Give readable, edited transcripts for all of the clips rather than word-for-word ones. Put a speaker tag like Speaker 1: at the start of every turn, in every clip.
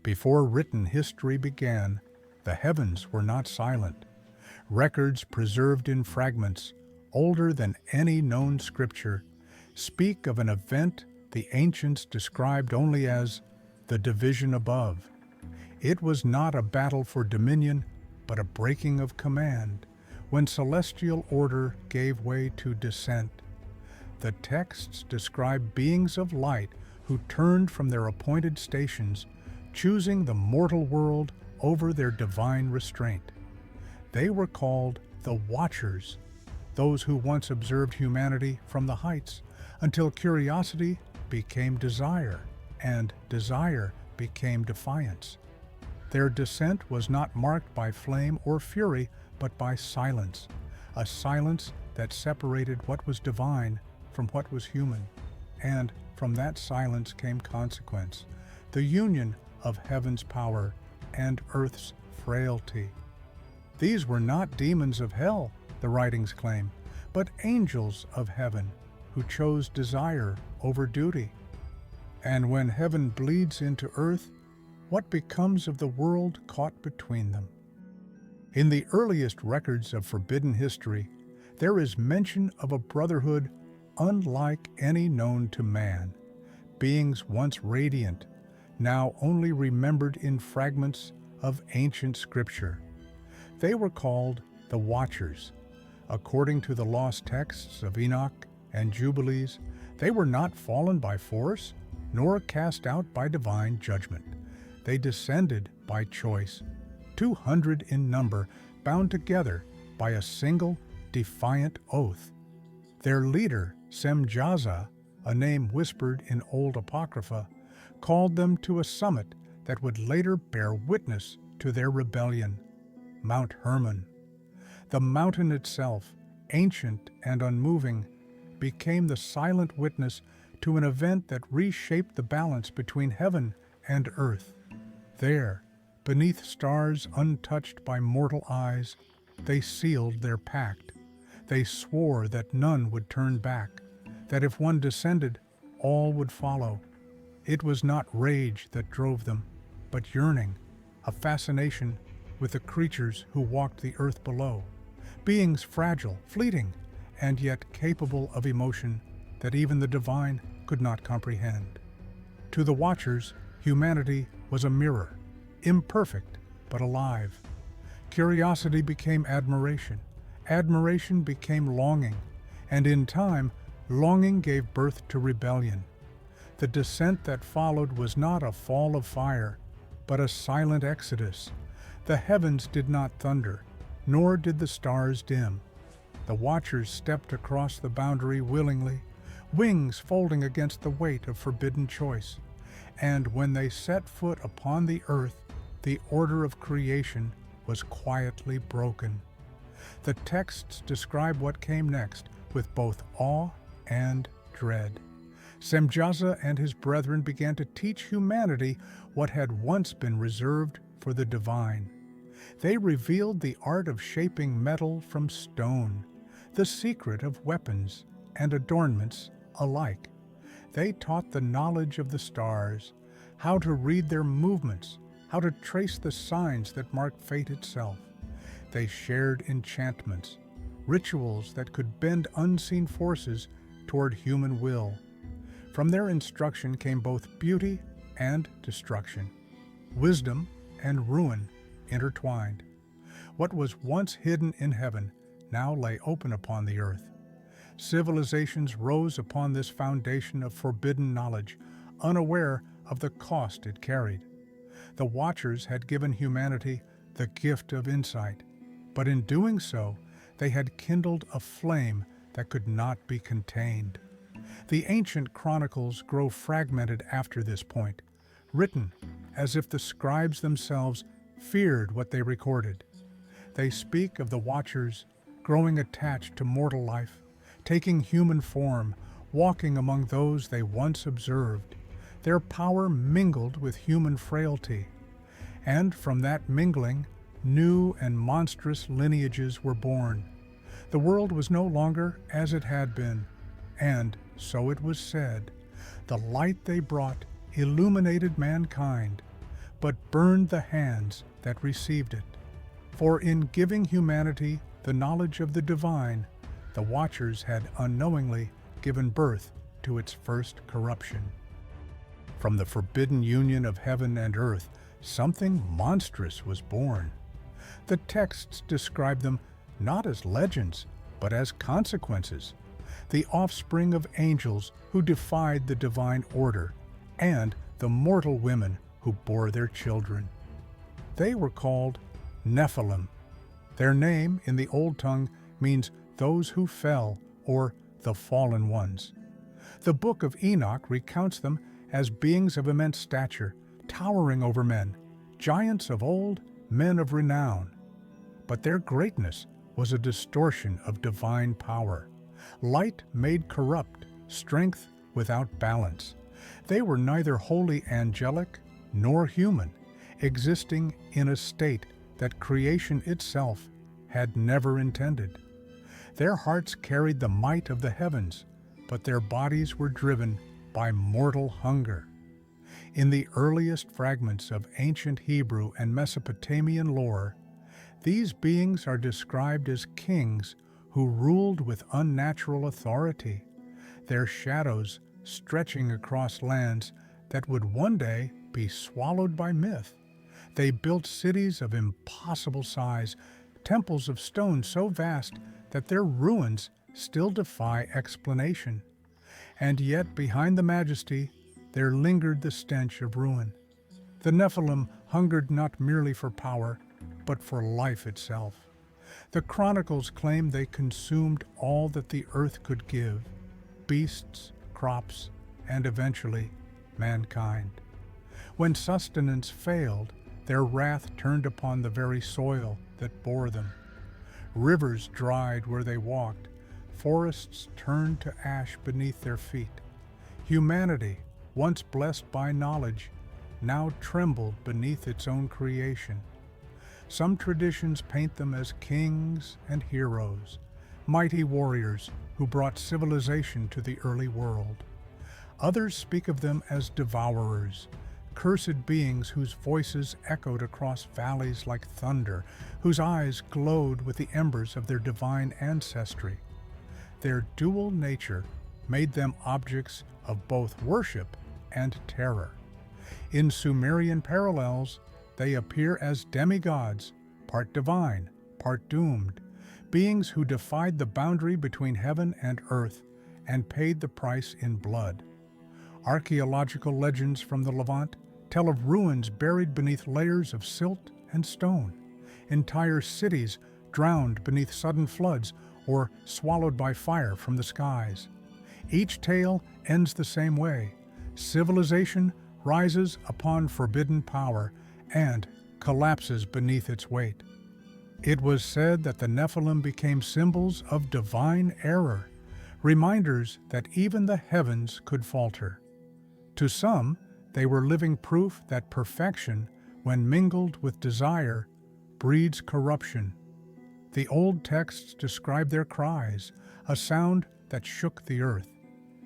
Speaker 1: Before written history began, the heavens were not silent. Records preserved in fragments, older than any known scripture, speak of an event the ancients described only as the division above. It was not a battle for dominion, but a breaking of command, when celestial order gave way to dissent. The texts describe beings of light who turned from their appointed stations, choosing the mortal world over their divine restraint. They were called the Watchers, those who once observed humanity from the heights, until curiosity became desire, and desire became defiance. Their descent was not marked by flame or fury, but by silence, a silence that separated what was divine from what was human. And from that silence came consequence, the union of heaven's power and earth's frailty. These were not demons of hell, the writings claim, but angels of heaven who chose desire over duty. And when heaven bleeds into earth, what becomes of the world caught between them? In the earliest records of forbidden history, there is mention of a brotherhood unlike any known to man, beings once radiant, now only remembered in fragments of ancient scripture. They were called the Watchers. According to the lost texts of Enoch and Jubilees, they were not fallen by force, nor cast out by divine judgment. They descended by choice, 200 in number, bound together by a single defiant oath. Their leader, Semjaza, a name whispered in old apocrypha, called them to a summit that would later bear witness to their rebellion, Mount Hermon. The mountain itself, ancient and unmoving, became the silent witness to an event that reshaped the balance between heaven and earth. There, beneath stars untouched by mortal eyes, they sealed their pact. They swore that none would turn back, that if one descended, all would follow. It was not rage that drove them, but yearning, a fascination with the creatures who walked the earth below, beings fragile, fleeting, and yet capable of emotion that even the divine could not comprehend. To the Watchers, humanity was a mirror, imperfect but alive. Curiosity became admiration, admiration became longing, and in time, longing gave birth to rebellion. The descent that followed was not a fall of fire, but a silent exodus. The heavens did not thunder, nor did the stars dim. The Watchers stepped across the boundary willingly, wings folding against the weight of forbidden choice. And when they set foot upon the earth, the order of creation was quietly broken. The texts describe what came next with both awe and dread. Semjaza and his brethren began to teach humanity what had once been reserved for the divine. They revealed the art of shaping metal from stone, the secret of weapons and adornments alike. They taught the knowledge of the stars, how to read their movements, how to trace the signs that mark fate itself. They shared enchantments, rituals that could bend unseen forces toward human will. From their instruction came both beauty and destruction, wisdom and ruin intertwined. What was once hidden in heaven now lay open upon the earth. Civilizations rose upon this foundation of forbidden knowledge, unaware of the cost it carried. The Watchers had given humanity the gift of insight, but in doing so, they had kindled a flame that could not be contained. The ancient chronicles grow fragmented after this point, written as if the scribes themselves feared what they recorded. They speak of the Watchers growing attached to mortal life, taking human form, walking among those they once observed. Their power mingled with human frailty, and from that mingling, new and monstrous lineages were born. The world was no longer as it had been, and, so it was said, the light they brought illuminated mankind. but burned the hands that received it. For in giving humanity the knowledge of the divine, the Watchers had unknowingly given birth to its first corruption. From the forbidden union of heaven and earth, something monstrous was born. The texts describe them not as legends, but as consequences, the offspring of angels who defied the divine order, and the mortal women who bore their children. They were called Nephilim. Their name in the Old Tongue means those who fell, or the fallen ones. The book of Enoch recounts them as beings of immense stature, towering over men, giants of old, men of renown. But their greatness was a distortion of divine power. Light made corrupt, strength without balance. They were neither wholly angelic nor human, existing in a state that creation itself had never intended. Their hearts carried the might of the heavens, but their bodies were driven by mortal hunger. In the earliest fragments of ancient Hebrew and Mesopotamian lore, these beings are described as kings who ruled with unnatural authority, their shadows stretching across lands that would one day be swallowed by myth. They built cities of impossible size, temples of stone so vast that their ruins still defy explanation. And yet behind the majesty there lingered the stench of ruin. The Nephilim hungered not merely for power, but for life itself. The Chronicles claim they consumed all that the earth could give, beasts, crops, and eventually mankind. When sustenance failed, their wrath turned upon the very soil that bore them. Rivers dried where they walked, forests turned to ash beneath their feet. Humanity, once blessed by knowledge, now trembled beneath its own creation. Some traditions paint them as kings and heroes, mighty warriors who brought civilization to the early world. Others speak of them as devourers, cursed beings whose voices echoed across valleys like thunder, whose eyes glowed with the embers of their divine ancestry. Their dual nature made them objects of both worship and terror. In Sumerian parallels, they appear as demigods, part divine, part doomed, beings who defied the boundary between heaven and earth and paid the price in blood. Archaeological legends from the Levant tell of ruins buried beneath layers of silt and stone, entire cities drowned beneath sudden floods or swallowed by fire from the skies. Each tale ends the same way. Civilization rises upon forbidden power and collapses beneath its weight. It was said that the Nephilim became symbols of divine error, reminders that even the heavens could falter. To some, they were living proof that perfection, when mingled with desire, breeds corruption. The old texts describe their cries, a sound that shook the earth.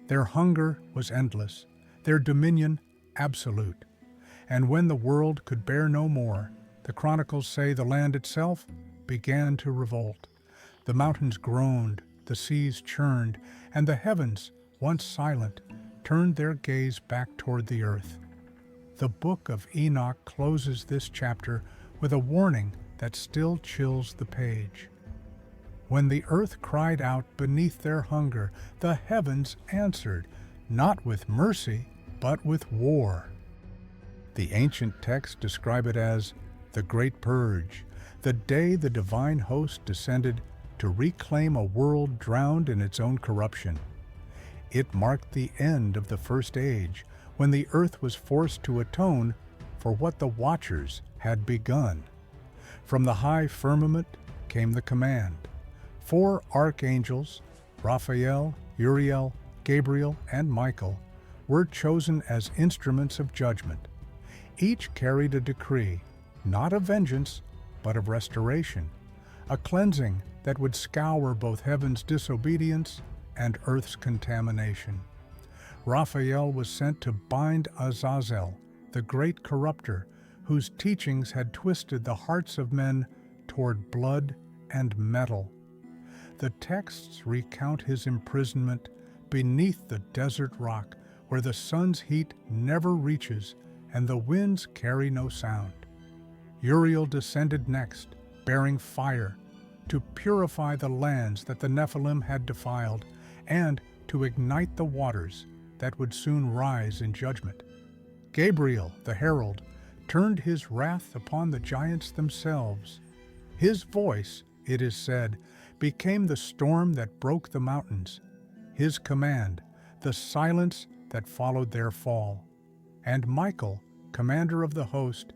Speaker 1: Their hunger was endless, their dominion absolute. And when the world could bear no more, the Chronicles say the land itself began to revolt. The mountains groaned, the seas churned, and the heavens, once silent, turned their gaze back toward the earth. The book of Enoch closes this chapter with a warning that still chills the page. When the earth cried out beneath their hunger, the heavens answered, not with mercy, but with war. The ancient texts describe it as the Great Purge, the day the divine host descended to reclaim a world drowned in its own corruption. It marked the end of the First Age, when the earth was forced to atone for what the Watchers had begun. From the high firmament came the command. 4 archangels, Raphael, Uriel, Gabriel, and Michael, were chosen as instruments of judgment. Each carried a decree, not of vengeance, but of restoration, a cleansing that would scour both heaven's disobedience and earth's contamination. Raphael was sent to bind Azazel, the great corrupter, whose teachings had twisted the hearts of men toward blood and metal. The texts recount his imprisonment beneath the desert rock, where the sun's heat never reaches and the winds carry no sound. Uriel descended next, bearing fire, to purify the lands that the Nephilim had defiled, and to ignite the waters that would soon rise in judgment. Gabriel, the herald, turned his wrath upon the giants themselves. His voice, it is said, became the storm that broke the mountains, his command, the silence that followed their fall. And Michael, commander of the host,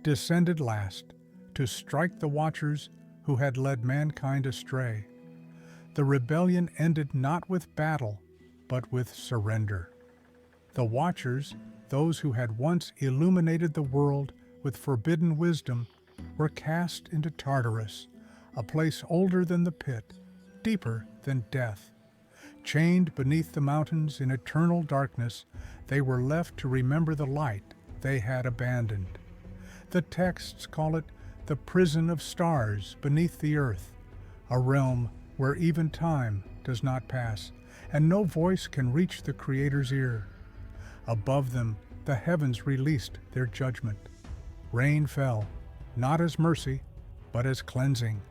Speaker 1: descended last to strike the watchers who had led mankind astray. The rebellion ended not with battle, but with surrender. The watchers, those who had once illuminated the world with forbidden wisdom, were cast into Tartarus, a place older than the pit, deeper than death. Chained beneath the mountains in eternal darkness, they were left to remember the light they had abandoned. The texts call it the prison of stars beneath the earth, a realm where even time does not pass, and no voice can reach the Creator's ear. Above them, the heavens released their judgment. Rain fell, not as mercy, but as cleansing.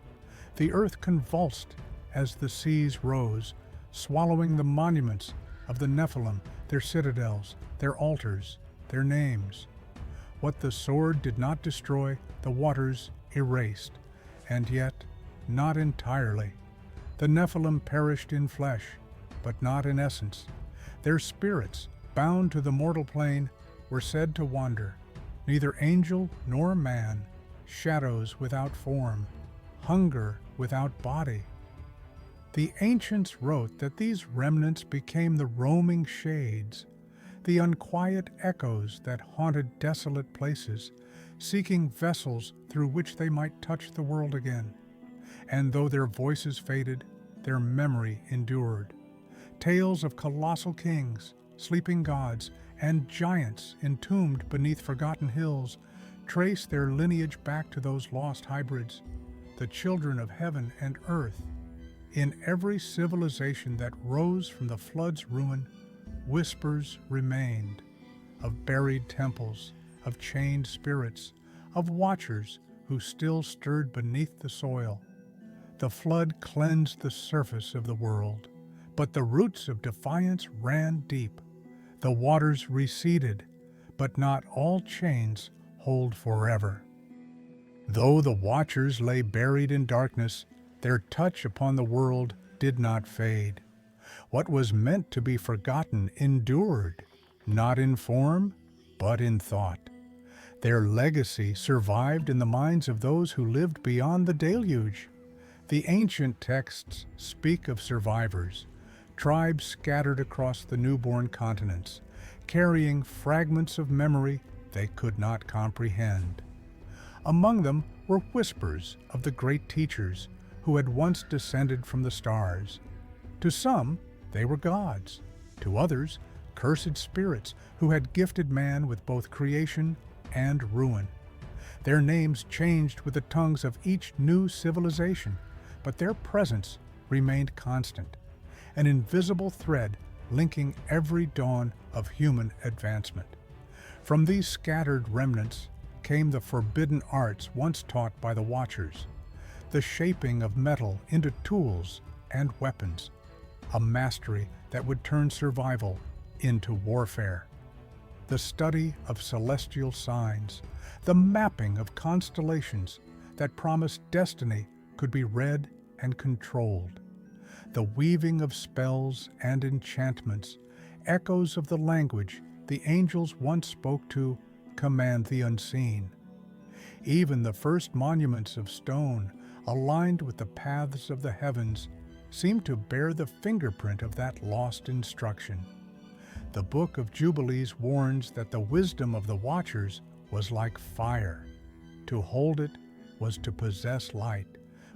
Speaker 1: The earth convulsed as the seas rose, swallowing the monuments of the Nephilim, their citadels, their altars, their names. What the sword did not destroy, the waters erased, and yet not entirely. The Nephilim perished in flesh, but not in essence. Their spirits, bound to the mortal plane, were said to wander, neither angel nor man, shadows without form, hunger without body. The ancients wrote that these remnants became the roaming shades, the unquiet echoes that haunted desolate places, seeking vessels through which they might touch the world again. And though their voices faded, their memory endured. Tales of colossal kings, sleeping gods, and giants entombed beneath forgotten hills trace their lineage back to those lost hybrids, the children of heaven and earth. In every civilization that rose from the flood's ruin, whispers remained of buried temples, of chained spirits, of watchers who still stirred beneath the soil. The flood cleansed the surface of the world, but the roots of defiance ran deep. The waters receded, but not all chains hold forever. Though the watchers lay buried in darkness, their touch upon the world did not fade. What was meant to be forgotten endured, not in form, but in thought. Their legacy survived in the minds of those who lived beyond the deluge. The ancient texts speak of survivors, tribes scattered across the newborn continents, carrying fragments of memory they could not comprehend. Among them were whispers of the great teachers who had once descended from the stars. To some, they were gods. To others, cursed spirits who had gifted man with both creation and ruin. Their names changed with the tongues of each new civilization, but their presence remained constant, an invisible thread linking every dawn of human advancement. From these scattered remnants came the forbidden arts once taught by the Watchers, the shaping of metal into tools and weapons, a mastery that would turn survival into warfare. The study of celestial signs, the mapping of constellations that promised destiny could be read and controlled. The weaving of spells and enchantments, echoes of the language the angels once spoke to command the unseen. Even the first monuments of stone, aligned with the paths of the heavens, seemed to bear the fingerprint of that lost instruction. The book of Jubilees warns that the wisdom of the Watchers was like fire. To hold it was to possess light,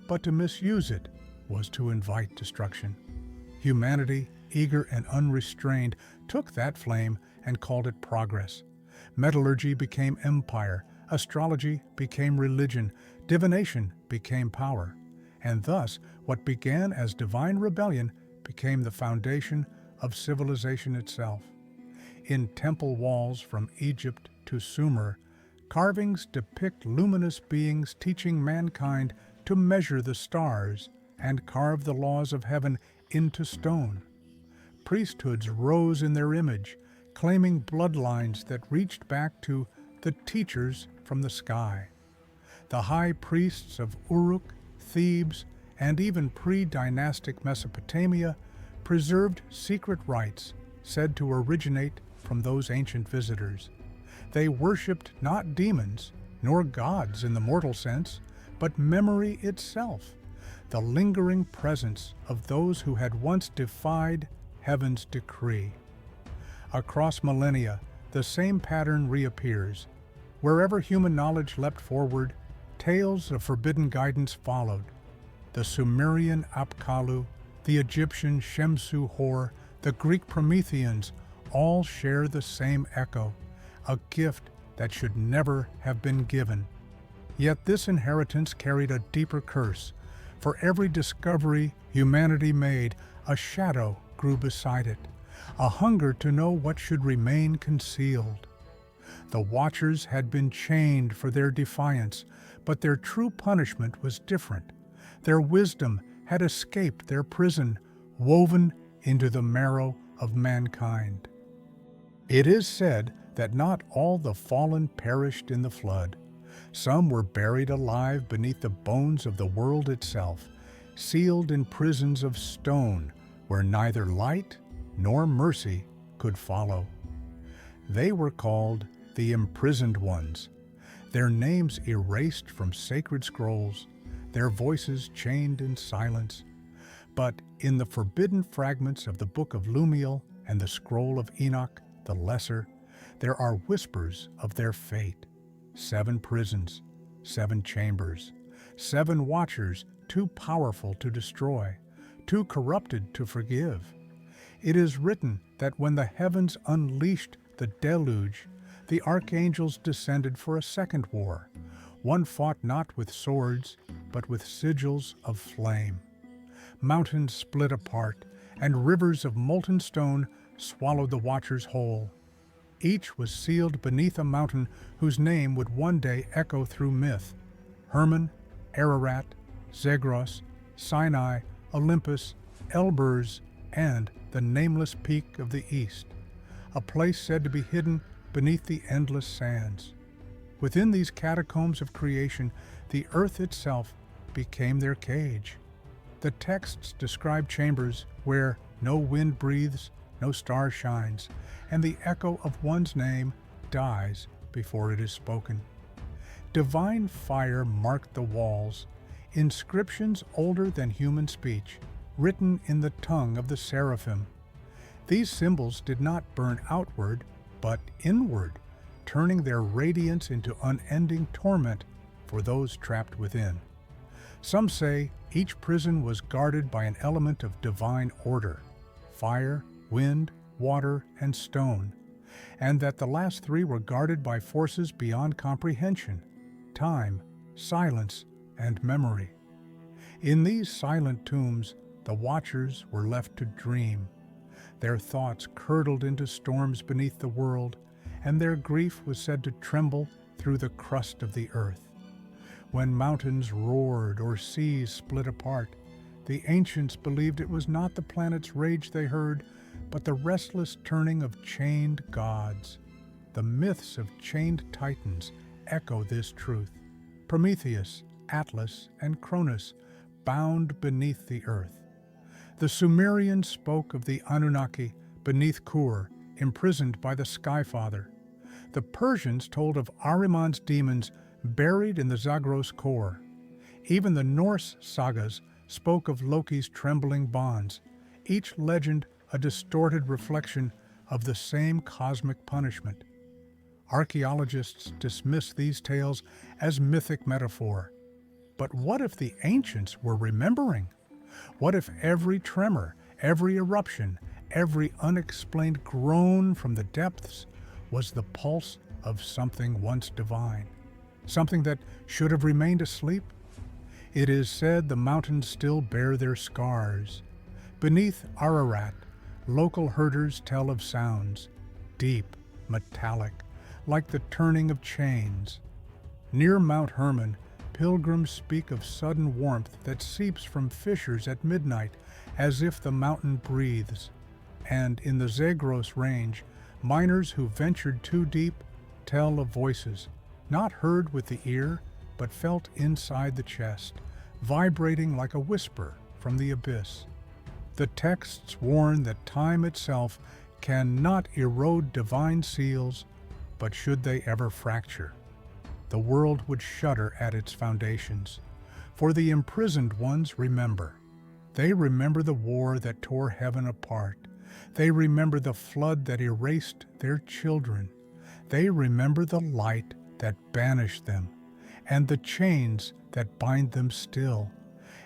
Speaker 1: but to misuse it was to invite destruction. Humanity, eager and unrestrained, took that flame and called it progress. Metallurgy became empire, Astrology became religion, divination became power, and thus what began as divine rebellion became the foundation of civilization itself. In temple walls from Egypt to Sumer, carvings depict luminous beings teaching mankind to measure the stars and carve the laws of heaven into stone. Priesthoods rose in their image, claiming bloodlines that reached back to the teachers from the sky. The high priests of Uruk, Thebes, and even pre-dynastic Mesopotamia preserved secret rites said to originate from those ancient visitors. They worshipped not demons, nor gods in the mortal sense, but memory itself, the lingering presence of those who had once defied heaven's decree. Across millennia, the same pattern reappears. Wherever human knowledge leapt forward, tales of forbidden guidance followed. The Sumerian Apkallu, the Egyptian Shemsu-Hor, the Greek Prometheans all share the same echo, a gift that should never have been given. Yet this inheritance carried a deeper curse. For every discovery humanity made, a shadow grew beside it, a hunger to know what should remain concealed. The Watchers had been chained for their defiance, but their true punishment was different. Their wisdom had escaped their prison, woven into the marrow of mankind. It is said that not all the fallen perished in the flood. Some were buried alive beneath the bones of the world itself, sealed in prisons of stone where neither light nor mercy could follow. They were called the imprisoned ones, their names erased from sacred scrolls, their voices chained in silence. But in the forbidden fragments of the Book of Lumiel and the Scroll of Enoch, the Lesser, there are whispers of their fate. 7 prisons, 7 chambers, 7 watchers too powerful to destroy, too corrupted to forgive. It is written that when the heavens unleashed the deluge, the archangels descended for a second war. One fought not with swords, but with sigils of flame. Mountains split apart, and rivers of molten stone swallowed the Watchers whole. Each was sealed beneath a mountain whose name would one day echo through myth: Hermon, Ararat, Zagros, Sinai, Olympus, Elburz, and the nameless peak of the east, a place said to be hidden beneath the endless sands. Within these catacombs of creation, the earth itself became their cage. The texts describe chambers where no wind breathes, no star shines, and the echo of one's name dies before it is spoken. Divine fire marked the walls, inscriptions older than human speech, written in the tongue of the seraphim. These symbols did not burn outward, but inward, turning their radiance into unending torment for those trapped within. Some say each prison was guarded by an element of divine order: fire, wind, water, and stone, and that the last 3 were guarded by forces beyond comprehension: time, silence, and memory. In these silent tombs, the Watchers were left to dream. Their thoughts curdled into storms beneath the world, and their grief was said to tremble through the crust of the earth. When mountains roared or seas split apart, the ancients believed it was not the planet's rage they heard, but the restless turning of chained gods. The myths of chained titans echo this truth: Prometheus, Atlas, and Cronus bound beneath the earth. The Sumerians spoke of the Anunnaki beneath Kur, imprisoned by the Sky Father. The Persians told of Ahriman's demons buried in the Zagros core. Even the Norse sagas spoke of Loki's trembling bonds, each legend a distorted reflection of the same cosmic punishment. Archaeologists dismiss these tales as mythic metaphor. But what if the ancients were remembering? What if every tremor, every eruption, every unexplained groan from the depths was the pulse of something once divine? something that should have remained asleep? It is said the mountains still bear their scars. Beneath Ararat, local herders tell of sounds, deep, metallic, like the turning of chains. Near Mount Hermon, pilgrims speak of sudden warmth that seeps from fissures at midnight, as if the mountain breathes. And in the Zagros range, miners who ventured too deep tell of voices, not heard with the ear, but felt inside the chest, vibrating like a whisper from the abyss. The texts warn that time itself cannot erode divine seals, but should they ever fracture, the world would shudder at its foundations. For the imprisoned ones remember. They remember the war that tore heaven apart. They remember the flood that erased their children. They remember the light that banished them, and the chains that bind them still.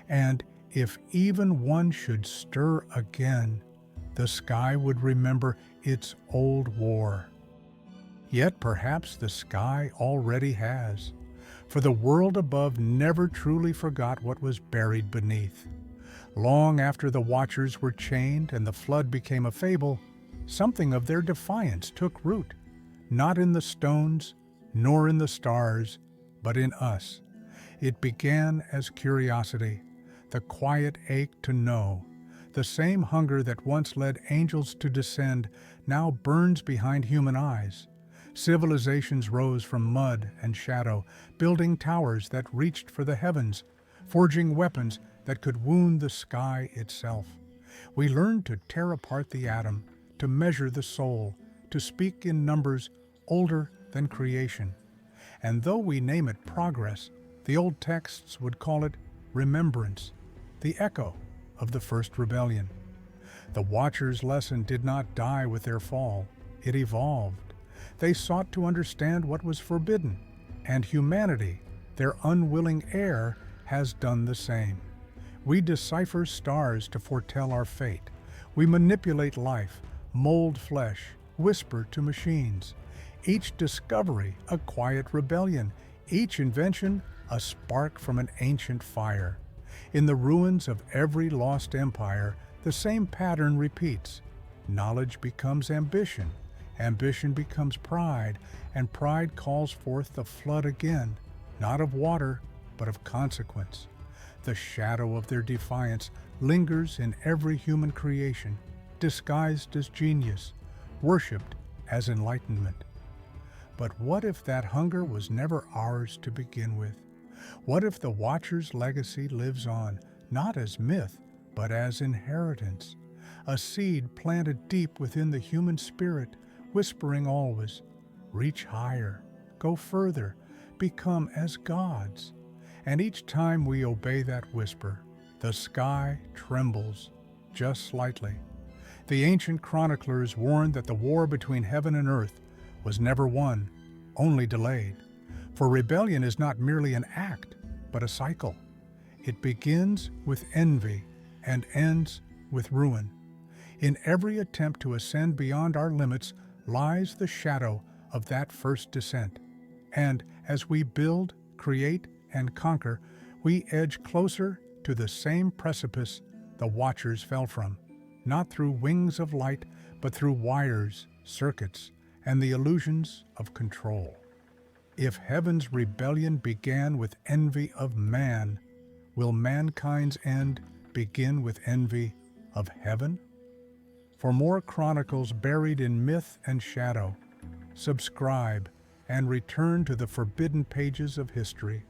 Speaker 1: And if even one should stir again, the sky would remember its old war. Yet perhaps the sky already has, for the world above never truly forgot what was buried beneath. Long after the watchers were chained and the flood became a fable, something of their defiance took root, not in the stones, nor in the stars, but in us. It began as curiosity, the quiet ache to know. The same hunger that once led angels to descend now burns behind human eyes. Civilizations rose from mud and shadow, building towers that reached for the heavens, forging weapons that could wound the sky itself. We learned to tear apart the atom, to measure the soul, to speak in numbers older than creation. And though we name it progress, the old texts would call it remembrance, the echo of the first rebellion. The Watchers' lesson did not die with their fall, it evolved. They sought to understand what was forbidden, and humanity, their unwilling heir, has done the same. We decipher stars to foretell our fate. We manipulate life, mold flesh, whisper to machines. Each discovery a quiet rebellion, each invention a spark from an ancient fire. In the ruins of every lost empire, the same pattern repeats. Knowledge becomes ambition, ambition becomes pride, and pride calls forth the flood again, not of water, but of consequence. The shadow of their defiance lingers in every human creation, disguised as genius, worshipped as enlightenment. But what if that hunger was never ours to begin with? What if the Watcher's legacy lives on, not as myth, but as inheritance? A seed planted deep within the human spirit, whispering always, reach higher, go further, become as gods. And each time we obey that whisper, the sky trembles, just slightly. The ancient chroniclers warned that the war between heaven and earth was never won, only delayed. For rebellion is not merely an act, but a cycle. It begins with envy and ends with ruin. In every attempt to ascend beyond our limits lies the shadow of that first descent. And as we build, create, and conquer, we edge closer to the same precipice the Watchers fell from, not through wings of light, but through wires, circuits, and the illusions of control. If heaven's rebellion began with envy of man, will mankind's end begin with envy of heaven? For more chronicles buried in myth and shadow, subscribe and return to the forbidden pages of history.